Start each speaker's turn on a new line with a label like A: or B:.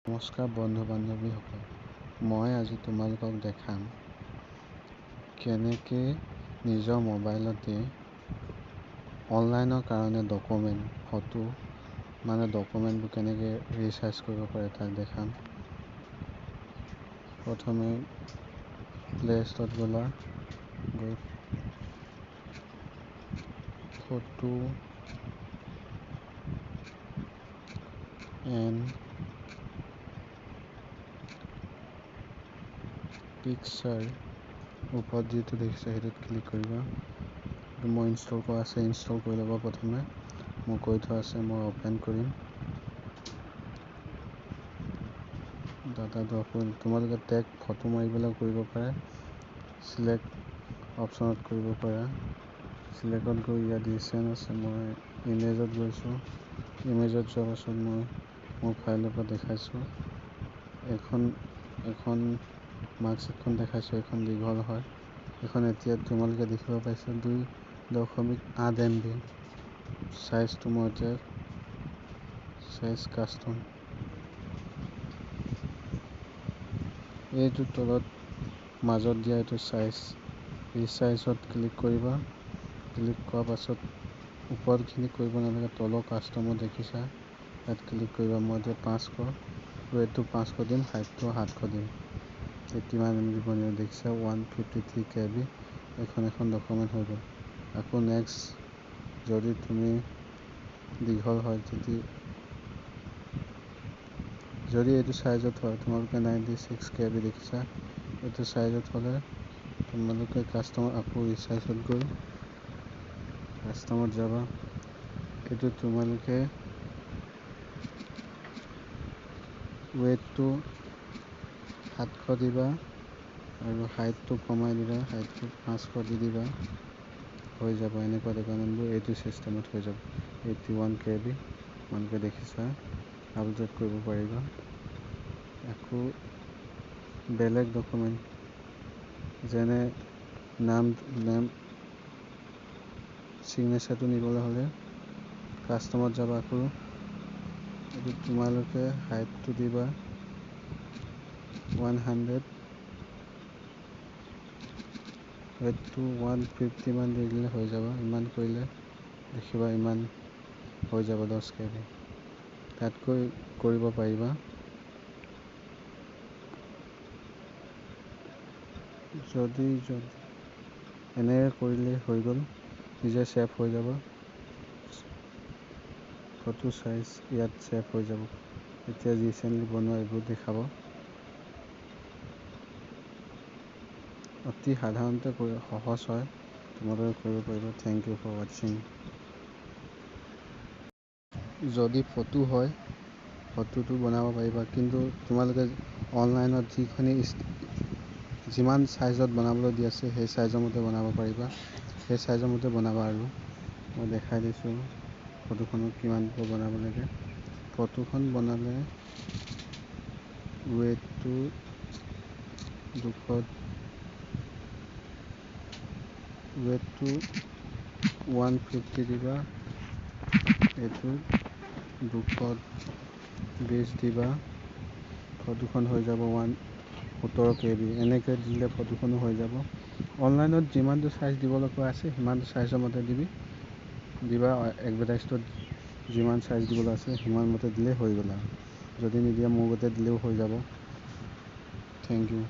A: নমস্কাৰ বন্ধু বান্ধৱীসকল, মই আজি তোমালোকক দেখাম কেনেকৈ নিজৰ মোবাইলতে অনলাইনৰ কাৰণে ফটো ডকুমেণ্টবোৰ কেনেকৈ ৰিচাইজ কৰিব পাৰে তাক দেখাম। প্ৰথমে প্লে ষ্ট'ৰত গ'লা, গৈ ফটো এণ্ড পিকচাৰ ওপৰত যিটো দেখিছে সেইটোত ক্লিক কৰিবা। মই ইনষ্টল কৰা আছে, ইনষ্টল কৰি ল'বা। প্ৰথমে মই কৈ থোৱা আছে, মই অ'পেন কৰিম। ডাটাটো তোমালোকে টেগ ফটো মাৰিবলৈ কৰিব পাৰে, চিলেক্ট অপশ্যনত কৰিব পাৰা। চিলেক্টত গৈ ইয়াত ৰিচেণ্ট আছে, মই ইমেজত গৈছোঁ। ইমেজত যোৱাৰ পাছত মই মোৰ ফাইলৰ পৰা দেখাইছোঁ। এখন মাৰ্কশ্বিটখন দেখাইছোঁ, এখন দীঘল হয়। এখন এতিয়া তোমালোকে দেখিব পাইছা 2.8 MB। চাইজটো মই এতিয়া চাইজ কাষ্টম। এইটো তলত মাজত দিয়া এইটো চাইজ, ৰিচাইজত ক্লিক কৰিবা। ক্লিক কৰাৰ পাছত ওপৰখিনি কৰিব নালাগে, তলৰ কাষ্টমত দেখিছা ইয়াত ক্লিক কৰিবা। মই এতিয়া 500, ৱেটটো 500 দিম, হাইটটো 700 দিম। 81 MB বনিব দেখিছা, 153 KB। এখন ডকুমেণ্ট হৈ গ'ল। আকৌ নেক্সট যদি তুমি দীঘল হয়, যদি এইটো চাইজত হয়, তোমালোকে 96 KB দেখিছা, এইটো চাইজত হ'লে তোমালোকে কাষ্টমত আকৌ ৰিচাইজত গৈ কাষ্টমত যাবা। এইটো তোমালোকে ৱেটটো 700 দিবা আৰু হাইটটো কমাই দিবা, হাইটটো 500 দি দিবা, হৈ যাব। এনেকুৱা ডকুমেণ্টবোৰ এইটো ছিষ্টেমত হৈ যাব। 81 KB তোমালোকে দেখিছা, আপডেট কৰিব পাৰিবা। আকৌ বেলেগ ডকুমেণ্ট যেনে নাম ছিগনেচাৰটো নিবলৈ হ'লে কাষ্টমত যাবা। আকৌ এইটো তোমালোকে হাইটটো দিবা 100, ৱেটটো 150 মান দি দিলে হৈ যাব। ইমান কৰিলে দেখিবা, ইমান হৈ যাব 10 KB। তাতকৈ কৰিব পাৰিবা। যদি এনেকৈ কৰিলে হৈ গ'ল, নিজে ছেভ হৈ যাব। ফটো চাইজ ইয়াত ছেভ হৈ যাব। এতিয়া ৰিচেণ্টলি বনোৱা এইবোৰ দেখাব। অতি সাধাৰণতে সহজ হয়, তোমালোকে কৰিব পাৰিবা। থেংক ইউ ফৰ ৱাচিং। যদি ফটো হয়, ফটোটো বনাব পাৰিবা, কিন্তু তোমালোকে অনলাইনত যিমান চাইজত বনাবলৈ দি আছে সেই চাইজৰ মতে বনাব পাৰিবা। সেই চাইজৰ মতে বনাবা। আৰু মই দেখাই দিছোঁ ফটোখনত কিমান বনাব লাগে। ফটোখন বনালে ৱেটটো 150 দিবা, এইটো 220 দিবা। ফটোখন হৈ যাব 17 KB। এনেকৈ দিলে ফটোখনো হৈ যাব। অনলাইনত যিমানটো চাইজ দিবলৈ কোৱা আছে সিমানটো চাইজৰ মতে দিবা। এডভাৰটাইজটোত যিমান চাইজ দিবলৈ আছে সিমান মতে দিলেই হৈ গ'ল। আৰু যদি নিদিয়া মোৰ মতে দিলেও হৈ যাব। Thank U.